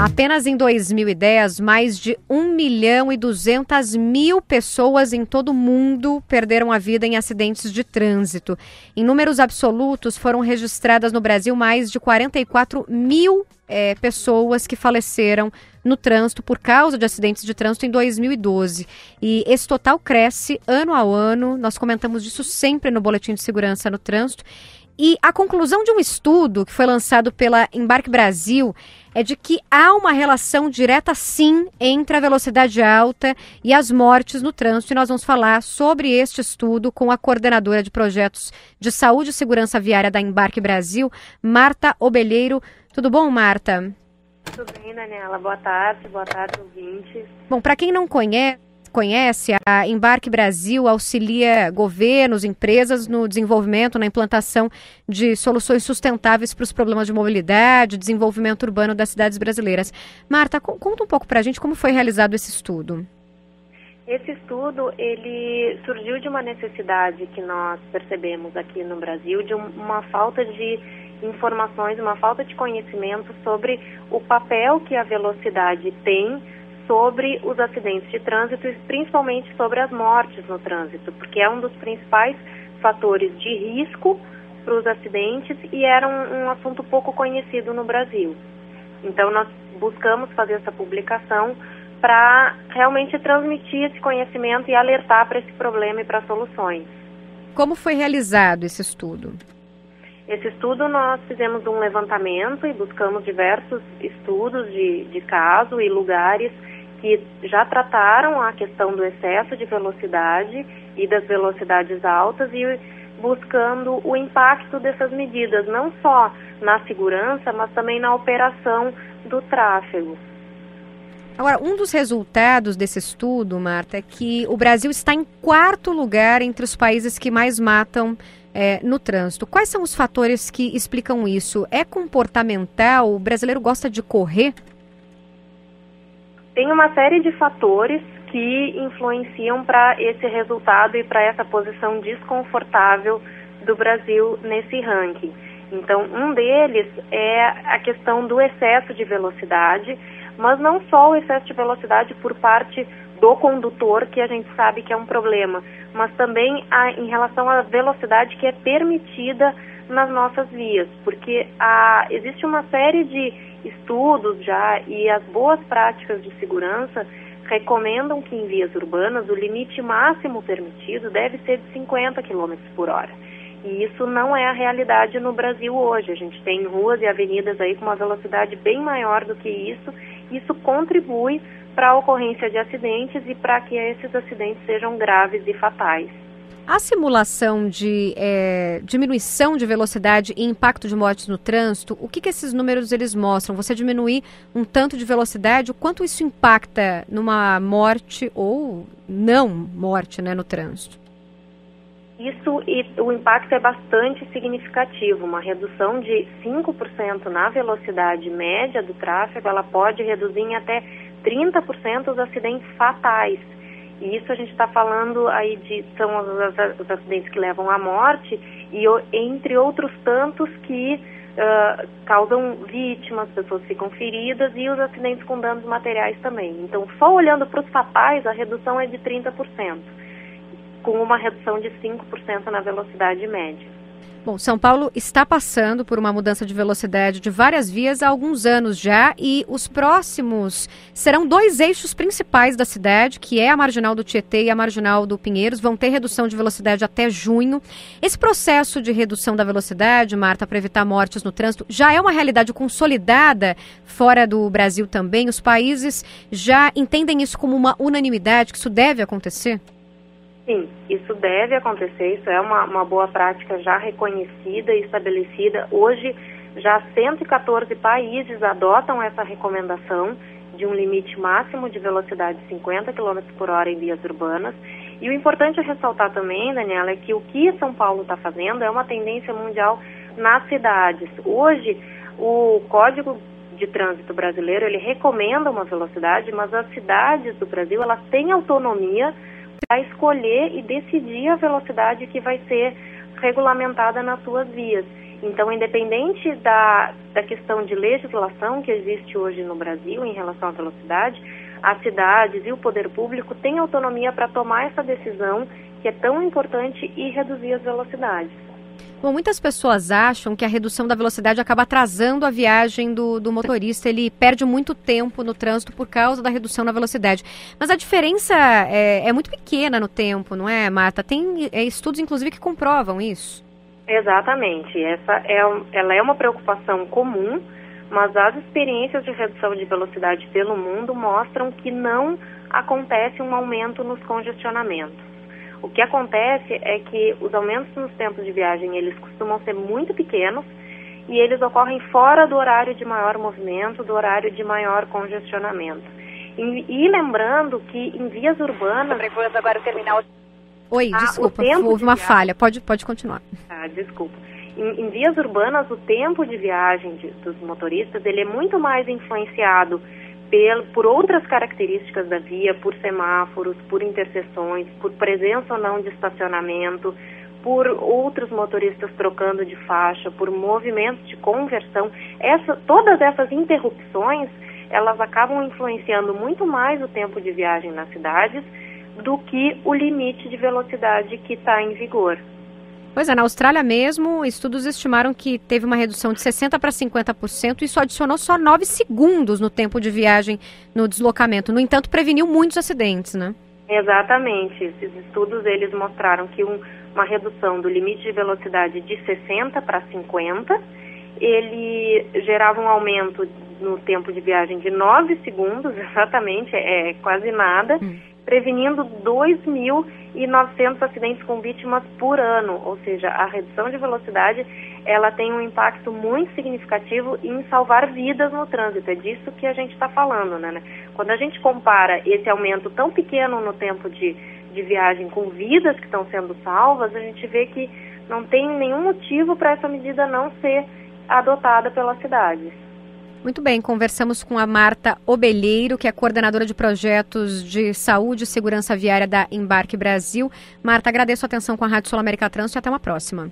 Apenas em 2010, mais de 1.200.000 pessoas em todo o mundo perderam a vida em acidentes de trânsito. Em números absolutos, foram registradas no Brasil mais de 44 mil pessoas que faleceram no trânsito por causa de acidentes de trânsito em 2012. E esse total cresce ano a ano. Nós comentamos disso sempre no Boletim de Segurança no Trânsito. E a conclusão de um estudo que foi lançado pela Embarque Brasil é de que há uma relação direta, sim, entre a velocidade alta e as mortes no trânsito. E nós vamos falar sobre este estudo com a coordenadora de projetos de saúde e segurança viária da Embarque Brasil, Marta Obelheiro. Tudo bom, Marta? Tudo bem, Daniela. Boa tarde, ouvintes. Bom, para quem não conhece, a Embarque Brasil auxilia governos, empresas no desenvolvimento, na implantação de soluções sustentáveis para os problemas de mobilidade, desenvolvimento urbano das cidades brasileiras. Marta, conta um pouco para a gente como foi realizado esse estudo. Esse estudo, ele surgiu de uma necessidade que nós percebemos aqui no Brasil, de uma falta de informações, uma falta de conhecimento sobre o papel que a velocidade tem sobre os acidentes de trânsito e principalmente sobre as mortes no trânsito, porque é um dos principais fatores de risco para os acidentes e era um assunto pouco conhecido no Brasil. Então, nós buscamos fazer essa publicação para realmente transmitir esse conhecimento e alertar para esse problema e para soluções. Como foi realizado esse estudo? Esse estudo nós fizemos um levantamento e buscamos diversos estudos de caso e lugares que já trataram a questão do excesso de velocidade e das velocidades altas e buscando o impacto dessas medidas, não só na segurança, mas também na operação do tráfego. Agora, um dos resultados desse estudo, Marta, é que o Brasil está em 4º lugar entre os países que mais matam no trânsito. Quais são os fatores que explicam isso? É comportamental? O brasileiro gosta de correr? Tem uma série de fatores que influenciam para esse resultado e para essa posição desconfortável do Brasil nesse ranking. Então, um deles é a questão do excesso de velocidade, mas não só o excesso de velocidade por parte do condutor, que a gente sabe que é um problema, mas também em relação à velocidade que é permitida nas nossas vias, porque existe uma série de estudos já e as boas práticas de segurança recomendam que em vias urbanas o limite máximo permitido deve ser de 50 km por hora. E isso não é a realidade no Brasil hoje. A gente tem ruas e avenidas aí com uma velocidade bem maior do que isso. Isso contribui para a ocorrência de acidentes e para que esses acidentes sejam graves e fatais. A simulação de diminuição de velocidade e impacto de mortes no trânsito, o que esses números eles mostram? Você diminuir um tanto de velocidade, o quanto isso impacta numa morte ou não morte, no trânsito? Isso, e o impacto é bastante significativo. Uma redução de 5% na velocidade média do tráfego, ela pode reduzir em até 30% os acidentes fatais. E isso a gente está falando aí são os acidentes que levam à morte e entre outros tantos que causam vítimas, pessoas ficam feridas e os acidentes com danos materiais também. Então, só olhando para os fatais, a redução é de 30%, com uma redução de 5% na velocidade média. Bom, São Paulo está passando por uma mudança de velocidade de várias vias há alguns anos já e os próximos serão 2 eixos principais da cidade, que é a Marginal do Tietê e a Marginal do Pinheiros, vão ter redução de velocidade até junho. Esse processo de redução da velocidade, Marta, para evitar mortes no trânsito, já é uma realidade consolidada fora do Brasil também? Os países já entendem isso como uma unanimidade, que isso deve acontecer? Sim, isso deve acontecer, isso é uma boa prática já reconhecida e estabelecida. Hoje, já 114 países adotam essa recomendação de um limite máximo de velocidade de 50 km por hora em vias urbanas. E o importante é ressaltar também, Daniela, é que o que São Paulo está fazendo é uma tendência mundial nas cidades. Hoje, o Código de Trânsito brasileiro, ele recomenda uma velocidade, mas as cidades do Brasil, elas têm autonomia para escolher e decidir a velocidade que vai ser regulamentada nas suas vias. Então, independente da questão de legislação que existe hoje no Brasil em relação à velocidade, as cidades e o poder público têm autonomia para tomar essa decisão que é tão importante e reduzir as velocidades. Bom, muitas pessoas acham que a redução da velocidade acaba atrasando a viagem do motorista. Ele perde muito tempo no trânsito por causa da redução na velocidade. Mas a diferença é muito pequena no tempo, não é, Marta? Tem estudos, inclusive, que comprovam isso. Exatamente. Ela é uma preocupação comum, mas as experiências de redução de velocidade pelo mundo mostram que não acontece um aumento nos congestionamentos. O que acontece é que os aumentos nos tempos de viagem, eles costumam ser muito pequenos e eles ocorrem fora do horário de maior movimento, do horário de maior congestionamento. E lembrando que em vias urbanas... Agora o terminal... Oi, desculpa, houve uma falha. Pode continuar. Desculpa. Em vias urbanas, o tempo de viagem dos motoristas, ele é muito mais influenciado por outras características da via, por semáforos, por interseções, por presença ou não de estacionamento, por outros motoristas trocando de faixa, por movimentos de conversão. Todas essas interrupções, elas acabam influenciando muito mais o tempo de viagem nas cidades do que o limite de velocidade que está em vigor. Pois é, na Austrália mesmo, estudos estimaram que teve uma redução de 60% para 50%, e isso adicionou só 9 segundos no tempo de viagem no deslocamento. No entanto, preveniu muitos acidentes, né? Exatamente. Esses estudos, eles mostraram que uma redução do limite de velocidade de 60 para 50, ele gerava um aumento no tempo de viagem de 9 segundos, exatamente, é quase nada, prevenindo 2.900 acidentes com vítimas por ano. Ou seja, a redução de velocidade, ela tem um impacto muito significativo em salvar vidas no trânsito. É disso que a gente está falando, né? Quando a gente compara esse aumento tão pequeno no tempo de viagem com vidas que estão sendo salvas, a gente vê que não tem nenhum motivo para essa medida não ser adotada pelas cidades. Muito bem, conversamos com a Marta Obelheiro, que é coordenadora de projetos de saúde e segurança viária da Embarque Brasil. Marta, agradeço a atenção com a Rádio Sul América Trânsito e até uma próxima.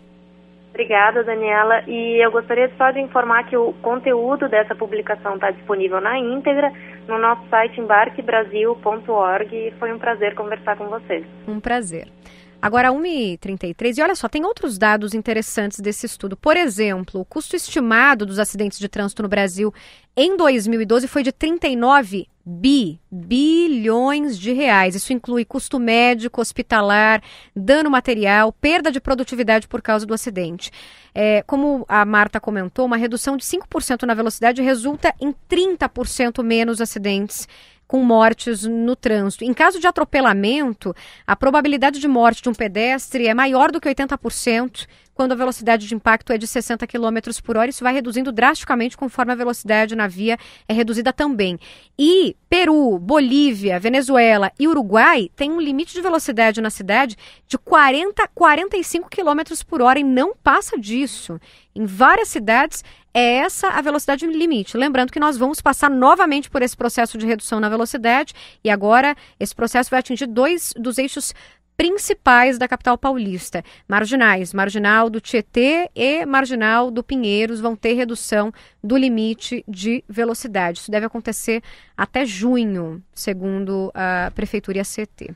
Obrigada, Daniela. E eu gostaria só de informar que o conteúdo dessa publicação está disponível na íntegra no nosso site embarquebrasil.org, e foi um prazer conversar com vocês. Um prazer. Agora, 1h33, e olha só, tem outros dados interessantes desse estudo. Por exemplo, o custo estimado dos acidentes de trânsito no Brasil em 2012 foi de 39 bilhões de reais. Isso inclui custo médico, hospitalar, dano material, perda de produtividade por causa do acidente. Como a Marta comentou, uma redução de 5% na velocidade resulta em 30% menos acidentes com mortes no trânsito. Em caso de atropelamento, a probabilidade de morte de um pedestre é maior do que 80% quando a velocidade de impacto é de 60 km por hora. Isso vai reduzindo drasticamente conforme a velocidade na via é reduzida também. E Peru, Bolívia, Venezuela e Uruguai têm um limite de velocidade na cidade de 40 a 45 km por hora e não passa disso. Em várias cidades, é essa a velocidade limite. Lembrando que nós vamos passar novamente por esse processo de redução na velocidade, e agora esse processo vai atingir 2 dos eixos principais da capital paulista. Marginal do Tietê e Marginal do Pinheiros vão ter redução do limite de velocidade. Isso deve acontecer até junho, segundo a Prefeitura e a CT.